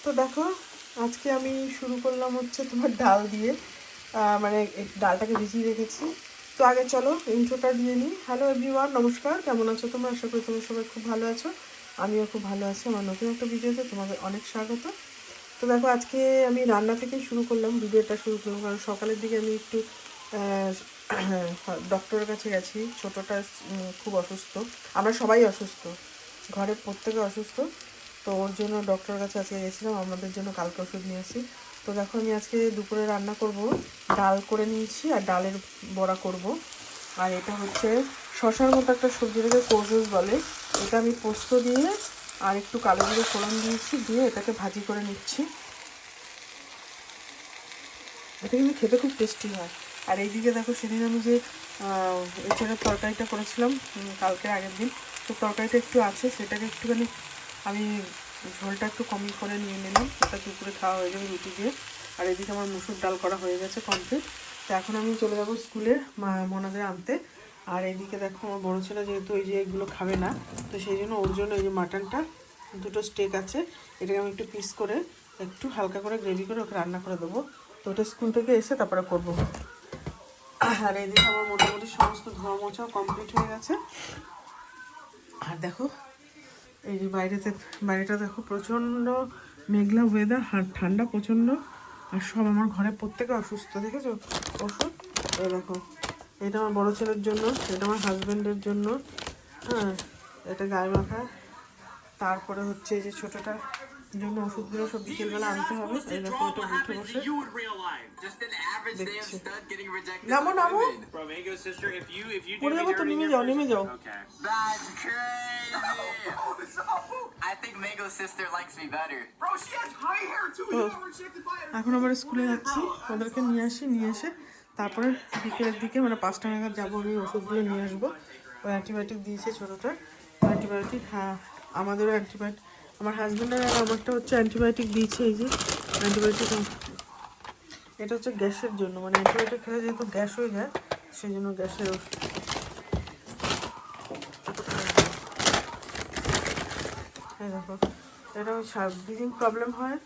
তো দেখো আজকে আমি শুরু করলাম হচ্ছে তোমার ডাল দিয়ে, মানে ডালটাকে ভিজিয়ে রেখেছি। তো আগে চলো ইন্ট্রোটা দিয়ে নিই। হ্যালো এভরিওয়ান, নমস্কার, কেমন আছো তোমরা? আশা করি তোমরা সবাই খুব ভালো আছো। আমিও খুব ভালো আছি। আমার নতুন একটা ভিডিওতে তোমাদের অনেক স্বাগত। তো দেখো আজকে আমি রান্না থেকেই শুরু করলাম, ভিডিওটা শুরু করলাম কারণ সকালের দিকে আমি একটু ডক্টরের কাছে গেছি। ছোটোটা খুব অসুস্থ, আমরা সবাই অসুস্থ, ঘরের প্রত্যেকে অসুস্থ। তো ওর জন্য ডক্টরের কাছে আজকে গেছিলাম, আমাদের জন্য কালকে ওষুধ নিয়ে আসি। তো দেখো আমি আজকে দুপুরে রান্না করব, ডাল করে নিয়েছি আর ডালের বড়া করব। আর এটা হচ্ছে শশার মতো একটা সবজিটাকে কোরজুস বলে। এটা আমি পোস্ত দিয়ে আর একটু কালো জিরে ফোড়ন দিয়েছি, দিয়ে এটাকে ভাজি করে নিচ্ছি। এটা কিন্তু খেতে খুব টেস্টি হয়। আর এইদিকে দেখো সেদিন আমি যে এছাড়া তরকারিটা করেছিলাম কালকে আগের দিন, তো তরকারিটা একটু আছে, সেটাকে একটুখানি আমি ঝোলটা একটু কম করে নিয়ে নিলাম। এটা দুপুরে খাওয়া হয়ে যাবে রুটি দিয়ে। আর এদিকে আমার মুসুর ডাল করা হয়ে গেছে কমপ্লিট। তো এখন আমি চলে যাবো স্কুলে মনাদের আনতে। আর এইদিকে দেখো আমার বড়ো ছেলে যেহেতু ওই যে এগুলো খাবে না, তো সেই জন্য ওর জন্য এই যে মাটনটা দুটো স্টেক আছে, এটাকে আমি একটু পিস করে একটু হালকা করে গ্রেভি করে ওকে রান্না করে দেবো। তো ওটা স্কুল থেকে এসে তারপরে করবো। আর এইদিকে আমার মোটামুটি সমস্ত ধোয়া মোছাও কমপ্লিট হয়ে গেছে। আর দেখো এই যে বাইরেটা দেখো প্রচণ্ড মেঘলা ওয়েদার, আর ঠান্ডা প্রচণ্ড। আর সব আমার ঘরে প্রত্যেকে অসুস্থ, দেখেছো ওষুধ। এই দেখো এটা আমার বড়ো ছেলের জন্য, এটা আমার হাজব্যান্ডের জন্য, হ্যাঁ এটা গায়ে মাখা। তারপরে হচ্ছে এই যে ছোটোটার জন্য ওষুধগুলো সব বিকেলবেলা আনতে হবে। এই দেখো এটা উঠে বসে দেখছি। নামো নামো, পড়ে যাবো তো, নেমে যাও নেমে যাও। এখন আবার স্কুলে যাচ্ছি, ওদেরকে নিয়ে এসে তারপরে বিকেলের দিকে মানে 5টা নাগাদ যাবো, আমি ওষুধগুলো নিয়ে আসবো। ওই অ্যান্টিবায়োটিক দিয়েছে ছোটোটা, অ্যান্টিবায়োটিক। হ্যাঁ আমাদেরও অ্যান্টিবায়োটিক, আমার হাজব্যান্ডের আর আমারটা হচ্ছে অ্যান্টিবায়োটিক দিয়েছে। এই যে অ্যান্টিবায়োটিক, এটা হচ্ছে গ্যাসের জন্য, মানে অ্যান্টিবায়োটিক খেলে যেহেতু গ্যাস হয়ে যায় সেই জন্য গ্যাসের ওষুধ। এই দেখো এটা ব্রিদিং প্রবলেম হয়।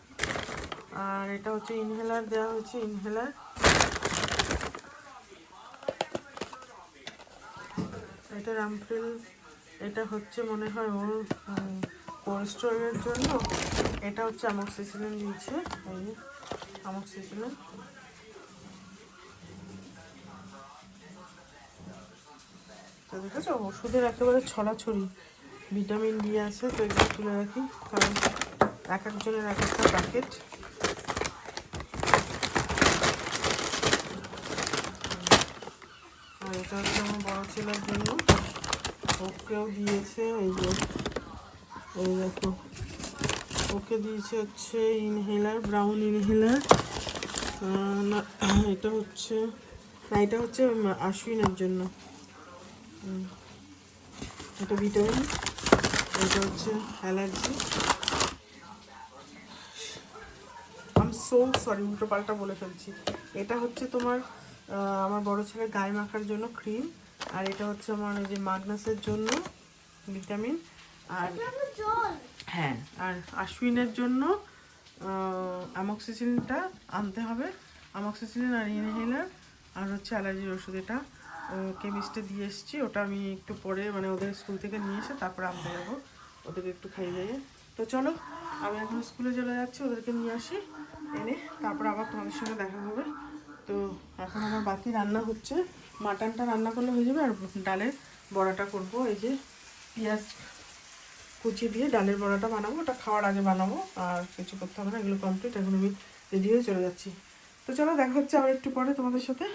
আর এটা হচ্ছে ইনহেলার দেওয়া হয়েছে, ইনহেলার। এটা রামফিল, এটা হচ্ছে মনে হয় ওর কোলেস্টেরলের জন্য। এটা হচ্ছে অ্যামক্সিসিলিন দিয়েছে, এই অ্যামক্সিসিলিন। তো দেখেছো ওষুধের একেবারে ছড়াছড়ি, ভিটামিন ডি আছে। তো এগুলো তুলে রাখি কারণ এক একজনের এক একটা প্যাকেট। আর এটা হচ্ছে আমার বড় ছেলের জন্য, ওকেও দিয়েছে। এই যে এই দেখো ওকে দিয়েছে হচ্ছে ইনহেলার, ব্রাউন ইনহেলার। না এটা হচ্ছে, না এটা হচ্ছে আশ্বিনের জন্য, এটা ভিটামিন। এটা হচ্ছে অ্যালার্জি। সো সরি, উল্টো পাল্টা বলে ফেলছি। এটা হচ্ছে তোমার আমার বড় ছেলের গায়ে মাখার জন্য ক্রিম। আর এটা হচ্ছে আমার এই যে মাগনাসের জন্য ভিটামিন। আর হ্যাঁ, আর আশ্বিনের জন্য অ্যামক্সিসিলিনটা আনতে হবে, অ্যামক্সিসিলিন আর ইনহেলার। আর হচ্ছে অ্যালার্জির ওষুধ, এটা কেমিস্টে দিয়ে এসেছি। ওটা আমি একটু পরে মানে ওদের স্কুল থেকে নিয়ে এসে তারপরে আনতে যাবো, ওদেরকে একটু খাইয়ে দিয়ে। তো চলো আমি এখন স্কুলে চলে যাচ্ছি, ওদেরকে নিয়ে আসি, এনে তারপর আবার তোমাদের সঙ্গে দেখা হবে। তো এখন আমার বাকি রান্না হচ্ছে, মাটনটা রান্না করলে হয়ে যাবে। আর ডালের বড়াটা করব, এই যে পেঁয়াজ কুচি দিয়ে ডালের বড়াটা বানাবো, ওটা খাওয়ার আগে বানাবো, আর কিছু করতে হবে না, এগুলো কমপ্লিট। এখন আমি রেডি হয়ে চলে যাচ্ছি। তো চলো দেখা হচ্ছে আবার একটু পরে তোমাদের সাথে।